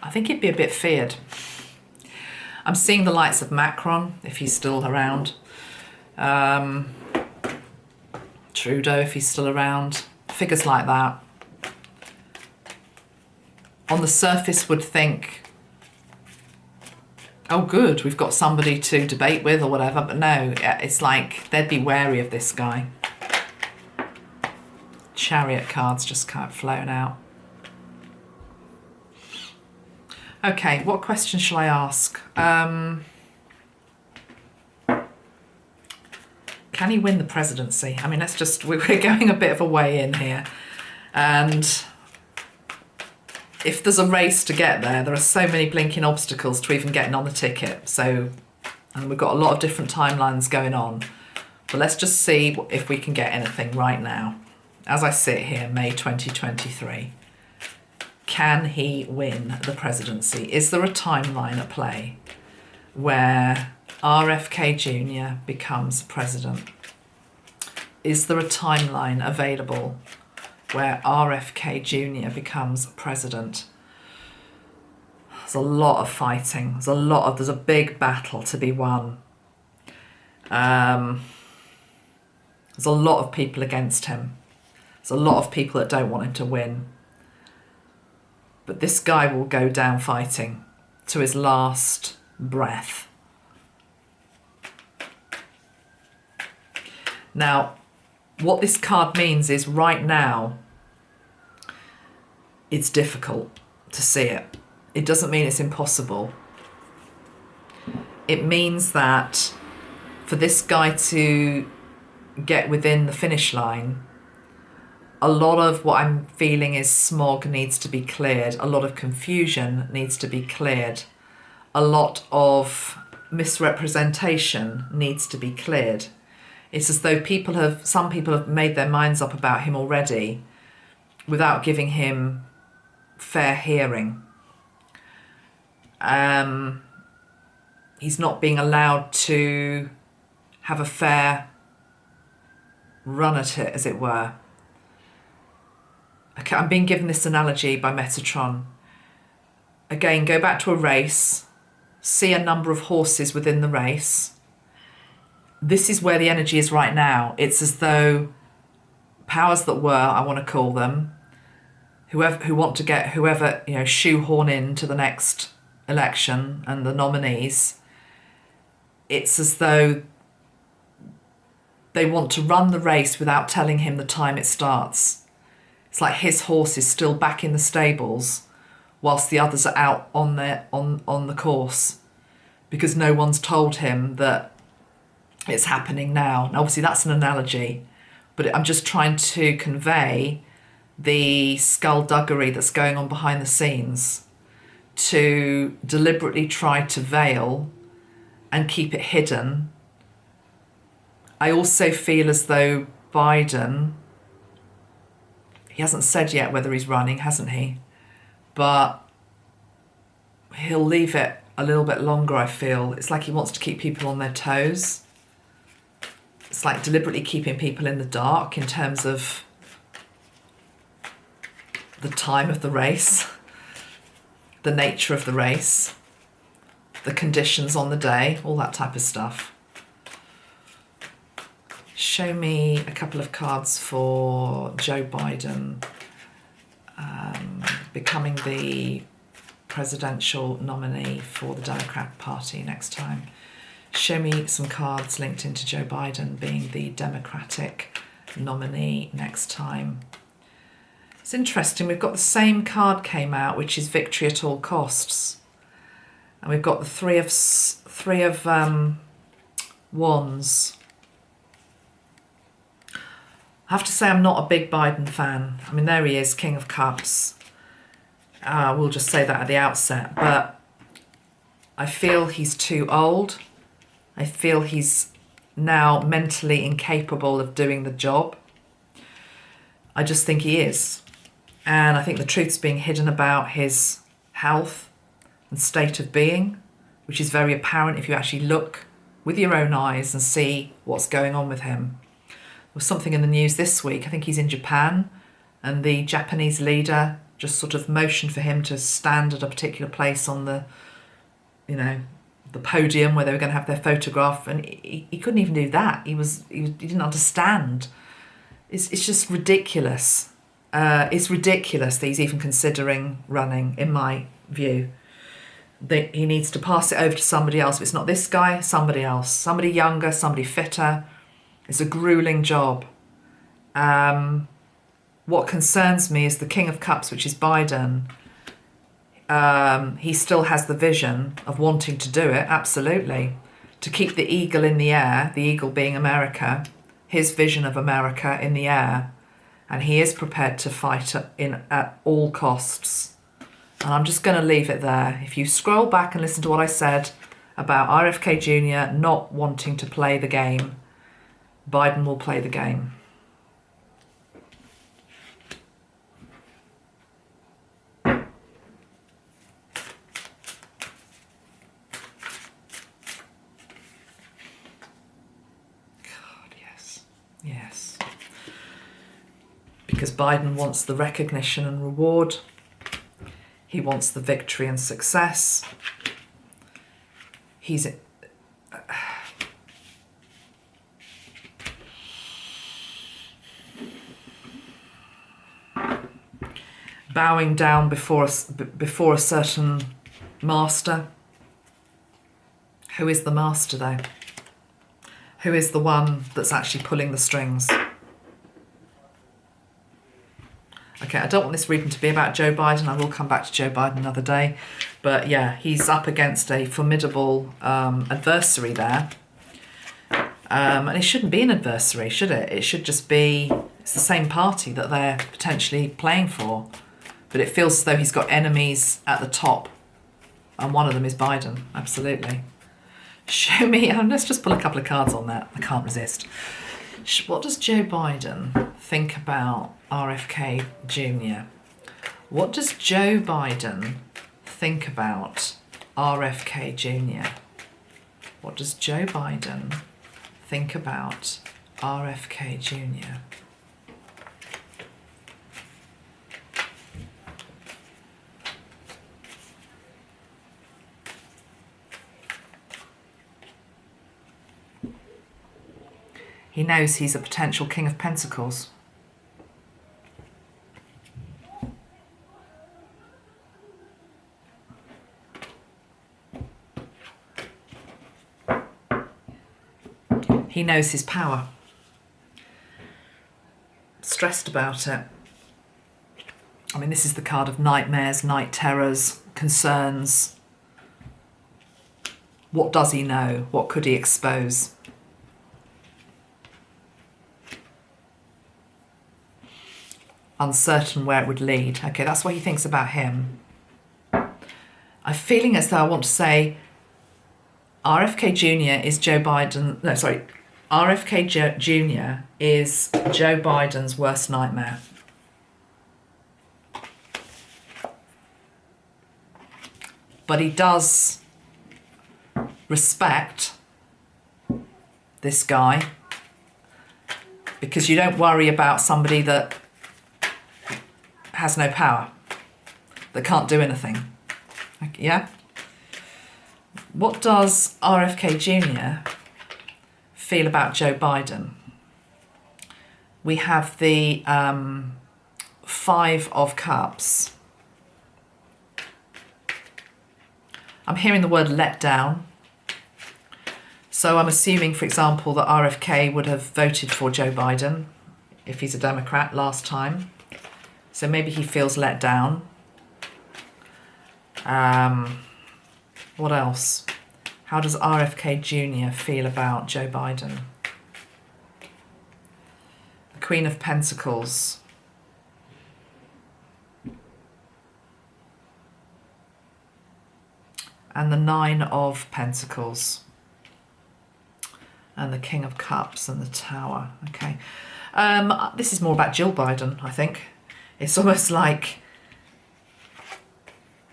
Speaker 1: I think he'd be a bit feared. I'm seeing the likes of Macron, if he's still around. Trudeau, if he's still around. Figures like that. On the surface would think, oh good, we've got somebody to debate with or whatever, but no, it's like they'd be wary of this guy. Chariot cards just kind of flown out. Okay, what question shall I ask? Can he win the presidency? I mean, we're going a bit of a way in here. And if there's a race to get there, there are so many blinking obstacles to even getting on the ticket. So, and we've got a lot of different timelines going on. But let's just see if we can get anything right now. As I sit here, May 2023. Can he win the presidency? Is there a timeline at play where RFK Jr. becomes president? Is there a timeline available where RFK Jr. becomes president? There's a lot of fighting. There's a big battle to be won. There's a lot of people against him. There's a lot of people that don't want him to win. But this guy will go down fighting to his last breath. Now, what this card means is right now, it's difficult to see it. It doesn't mean it's impossible. It means that for this guy to get within the finish line, a lot of what I'm feeling is smog needs to be cleared. A lot of confusion needs to be cleared. A lot of misrepresentation needs to be cleared. It's as though some people have made their minds up about him already without giving him fair hearing. He's not being allowed to have a fair run at it, as it were. Okay, I'm being given this analogy by Metatron. Again, go back to a race, see a number of horses within the race. This is where the energy is right now. It's as though powers that were, I want to call them, who want to get whoever, shoehorn into the next election and the nominees, it's as though they want to run the race without telling him the time it starts. It's like his horse is still back in the stables whilst the others are out on the course, because no one's told him that it's happening now. And obviously that's an analogy, but I'm just trying to convey the skullduggery that's going on behind the scenes, to deliberately try to veil and keep it hidden. I also feel as though Biden, he hasn't said yet whether he's running, hasn't he? But he'll leave it a little bit longer, I feel. It's like he wants to keep people on their toes. It's like deliberately keeping people in the dark in terms of the time of the race, the nature of the race, the conditions on the day, all that type of stuff. Show me a couple of cards for Joe Biden becoming the presidential nominee for the Democrat Party next time. Show me some cards linked into Joe Biden being the Democratic nominee next time. It's interesting, we've got the same card came out, which is victory at all costs. And we've got the three of wands. I have to say I'm not a big Biden fan. I mean, there he is, King of Cups. We'll just say that at the outset. But I feel he's too old. I feel he's now mentally incapable of doing the job. I just think he is. And I think the truth's being hidden about his health and state of being, which is very apparent if you actually look with your own eyes and see what's going on with him. There was something in the news this week, I think he's in Japan, and the Japanese leader just sort of motioned for him to stand at a particular place on the podium where they were going to have their photograph, and he couldn't even do that. He didn't understand. It's just ridiculous. It's ridiculous that he's even considering running, in my view. He needs to pass it over to somebody else. If it's not this guy, somebody else. Somebody younger, somebody fitter. It's a grueling job. What concerns me is the King of Cups, which is Biden. He still has the vision of wanting to do it, absolutely. To keep the eagle in the air, the eagle being America, his vision of America in the air. And he is prepared to fight at all costs. And I'm just going to leave it there. If you scroll back and listen to what I said about RFK Jr. not wanting to play the game, Biden will play the game. God, yes. Yes. Because Biden wants the recognition and reward. He wants the victory and success. He's bowing down before a certain master. Who is the master, though? Who is the one that's actually pulling the strings? Okay, I don't want this reading to be about Joe Biden. I will come back to Joe Biden another day. But yeah, he's up against a formidable adversary there. And it shouldn't be an adversary, should it? It should just be, it's the same party that they're potentially playing for. But it feels as though he's got enemies at the top. And one of them is Biden, absolutely. Show me, let's just pull a couple of cards on that. I can't resist. What does Joe Biden think about RFK Jr.? What does Joe Biden think about RFK Jr.? What does Joe Biden think about RFK Jr.? He knows he's a potential King of Pentacles. He knows his power. Stressed about it. I mean, this is the card of nightmares, night terrors, concerns. What does he know? What could he expose? Uncertain where it would lead. Okay, that's what he thinks about him. I'm feeling as though I want to say RFK Jr. is Joe Biden. No, sorry. RFK Jr. is Joe Biden's worst nightmare. But he does respect this guy, because you don't worry about somebody that has no power, that can't do anything. Yeah? What does RFK Jr. feel about Joe Biden? We have the 5 of Cups. I'm hearing the word let down. So I'm assuming, for example, that RFK would have voted for Joe Biden if he's a Democrat last time. So maybe he feels let down. What else? How does RFK Jr. feel about Joe Biden? The Queen of Pentacles. And the 9 of Pentacles. And the King of Cups and the Tower. Okay. This is more about Jill Biden, I think. It's almost like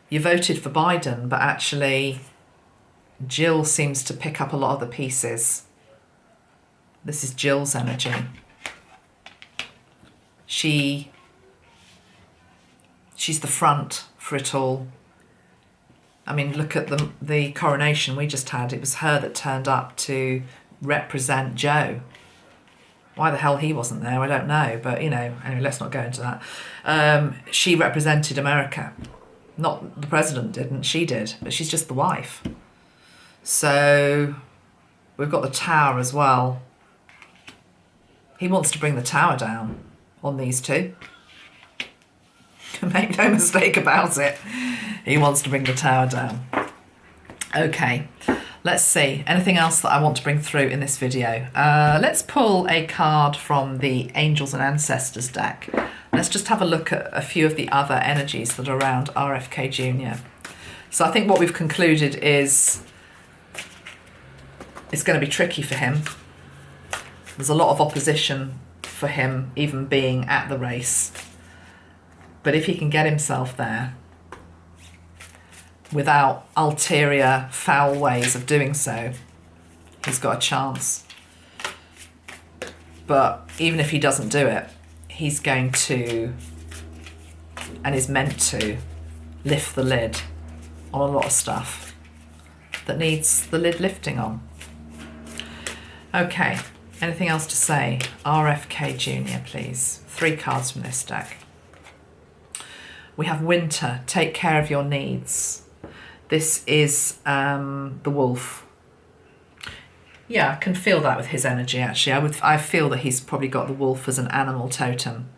Speaker 1: you voted for Biden, but actually Jill seems to pick up a lot of the pieces. This is Jill's energy. She's the front for it all. I mean, look at the coronation we just had. It was her that turned up to represent Joe. Why the hell he wasn't there, I don't know. But, you know, anyway, let's not go into that. She represented America. Not the president didn't, she did. But she's just the wife. So we've got the Tower as well. He wants to bring the Tower down on these two. Make no mistake about it. He wants to bring the Tower down. Okay, let's see. Anything else that I want to bring through in this video? Let's pull a card from the Angels and Ancestors deck. Let's just have a look at a few of the other energies that are around RFK Jr. So I think what we've concluded is it's going to be tricky for him. There's a lot of opposition for him even being at the race. But if he can get himself there without ulterior foul ways of doing so, he's got a chance. But even if he doesn't do it, he's going to, and is meant to, lift the lid on a lot of stuff that needs the lid lifting on. Okay, anything else to say? RFK Jr., please. 3 cards from this deck. We have Winter, take care of your needs. This is the wolf. Yeah, I can feel that with his energy, actually. I feel that he's probably got the wolf as an animal totem.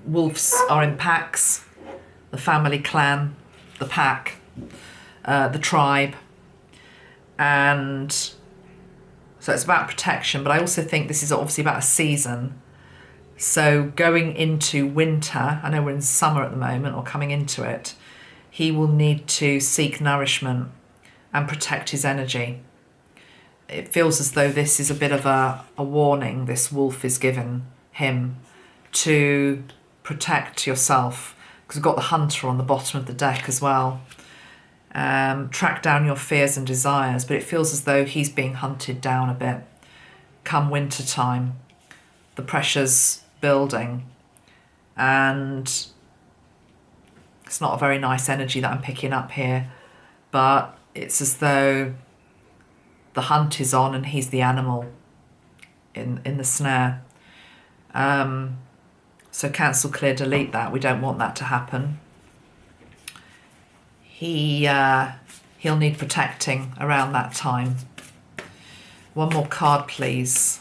Speaker 1: Wolves are in packs, the family clan, the pack, the tribe. And so it's about protection, but I also think this is obviously about a season. So going into winter, I know we're in summer at the moment, or coming into it, he will need to seek nourishment and protect his energy. It feels as though this is a bit of a warning this wolf is giving him to protect yourself, because we've got the hunter on the bottom of the deck as well. Track down your fears and desires, but it feels as though he's being hunted down a bit come winter time. The pressure's building, and it's not a very nice energy that I'm picking up here, but it's as though the hunt is on and he's the animal in the snare. So cancel, clear, delete that. We don't want that to happen. He'll need protecting around that time. One more card, please.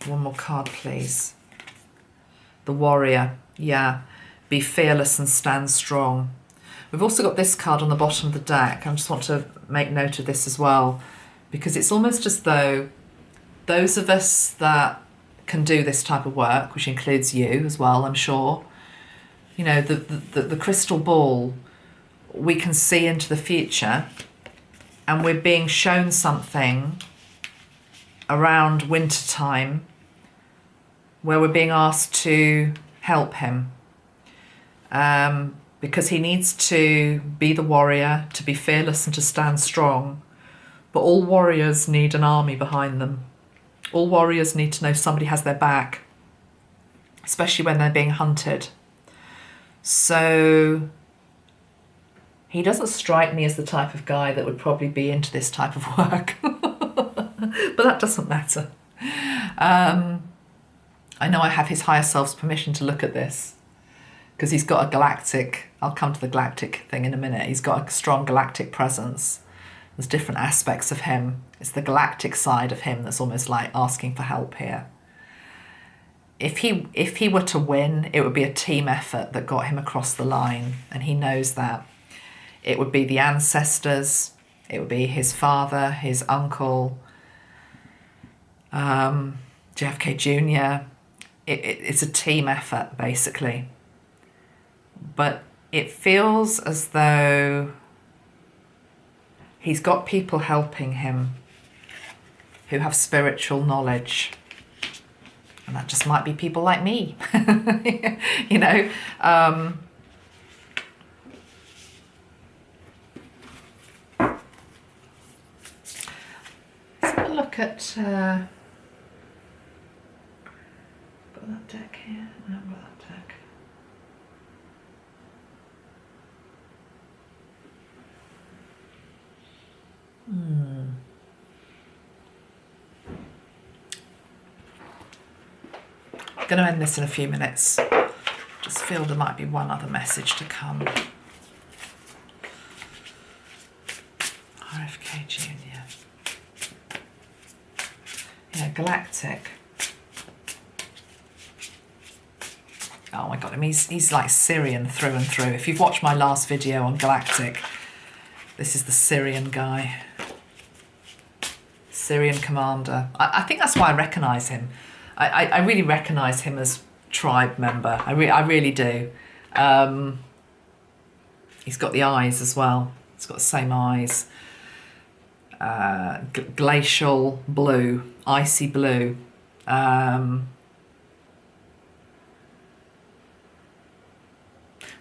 Speaker 1: One more card, please. The warrior. Yeah. Be fearless and stand strong. We've also got this card on the bottom of the deck. I just want to make note of this as well, because it's almost as though those of us that can do this type of work, which includes you as well, I'm sure, you know, the crystal ball, we can see into the future, and we're being shown something around winter time where we're being asked to help him. Because he needs to be the warrior, to be fearless and to stand strong. But all warriors need an army behind them. All warriors need to know somebody has their back, especially when they're being hunted. So he doesn't strike me as the type of guy that would probably be into this type of work. But that doesn't matter. I know I have his higher self's permission to look at this, because he's got a galactic, I'll come to the galactic thing in a minute, he's got a strong galactic presence. There's different aspects of him. It's the galactic side of him that's almost like asking for help here. If he were to win, it would be a team effort that got him across the line, and he knows that. It would be the ancestors, it would be his father, his uncle, JFK Jr. It's a team effort, basically. But it feels as though he's got people helping him who have spiritual knowledge. And that just might be people like me, you know. Let's have a look at... got that deck here. No, I've got that deck. I'm going to end this in a few minutes. Just feel there might be one other message to come. RFK Jr. Yeah, galactic. Oh my God, I mean, he's like Syrian through and through. If you've watched my last video on galactic, this is the Syrian guy. Syrian commander. I think that's why I recognise him. I really recognise him as tribe member. I really do. He's got the eyes as well. He's got the same eyes. Glacial blue, icy blue.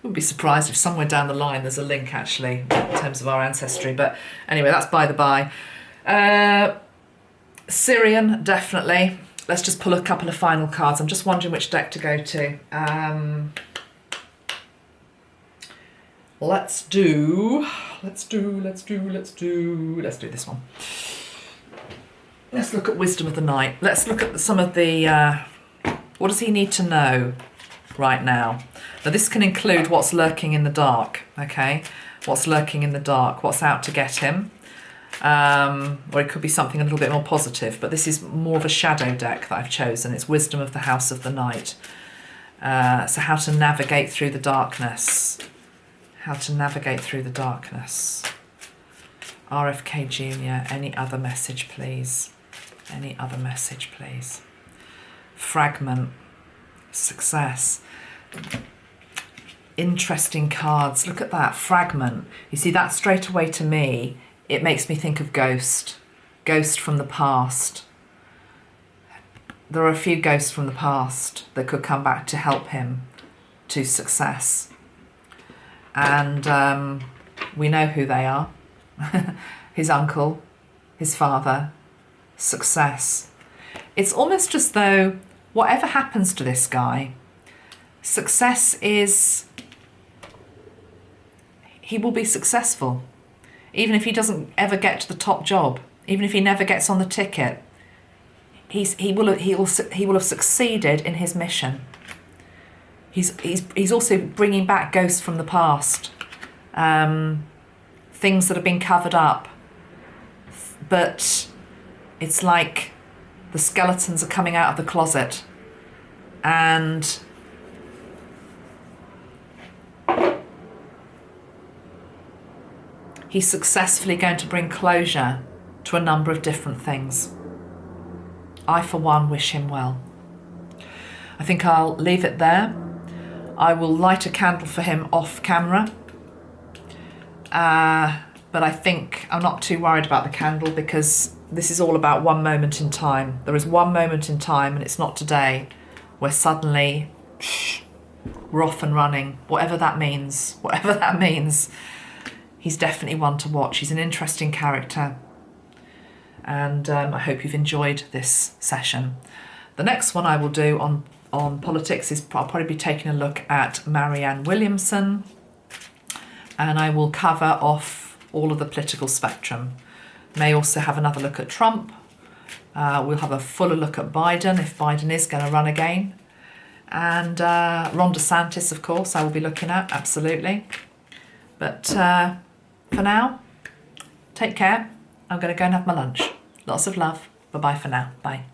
Speaker 1: Wouldn't be surprised if somewhere down the line there's a link actually in terms of our ancestry. But anyway, that's by the by. Syrian, definitely. Let's just pull a couple of final cards. I'm just wondering which deck to go to. Let's do this one. Let's look at Wisdom of the Night. Let's look at some of the, what does he need to know right now? Now this can include what's lurking in the dark, okay? What's lurking in the dark, what's out to get him. Or it could be something a little bit more positive, but this is more of a shadow deck that I've chosen. It's Wisdom of the House of the Night. So how to navigate through the darkness. How to navigate through the darkness. RFK Jr., any other message, please? Any other message, please? Fragment. Success. Interesting cards. Look at that. Fragment. You see, that straight away to me, it makes me think of ghost. Ghost from the past. There are a few ghosts from the past that could come back to help him to success. And we know who they are. His uncle, his father, success. It's almost as though whatever happens to this guy, success is, he will be successful. Even if he doesn't ever get to the top job, even if he never gets on the ticket, he will have succeeded in his mission. He's also bringing back ghosts from the past, things that have been covered up, but it's like the skeletons are coming out of the closet, and he's successfully going to bring closure to a number of different things. I, for one, wish him well. I think I'll leave it there. I will light a candle for him off camera. But I think I'm not too worried about the candle, because this is all about one moment in time. There is one moment in time, and it's not today, where suddenly we're off and running, whatever that means. He's definitely one to watch. He's an interesting character. And I hope you've enjoyed this session. The next one I will do on politics is I'll probably be taking a look at Marianne Williamson, and I will cover off all of the political spectrum. May also have another look at Trump. We'll have a fuller look at Biden, if Biden is going to run again. And Ron DeSantis, of course, I will be looking at, absolutely. But for now, take care. I'm going to go and have my lunch. Lots of love. Bye-bye for now. Bye.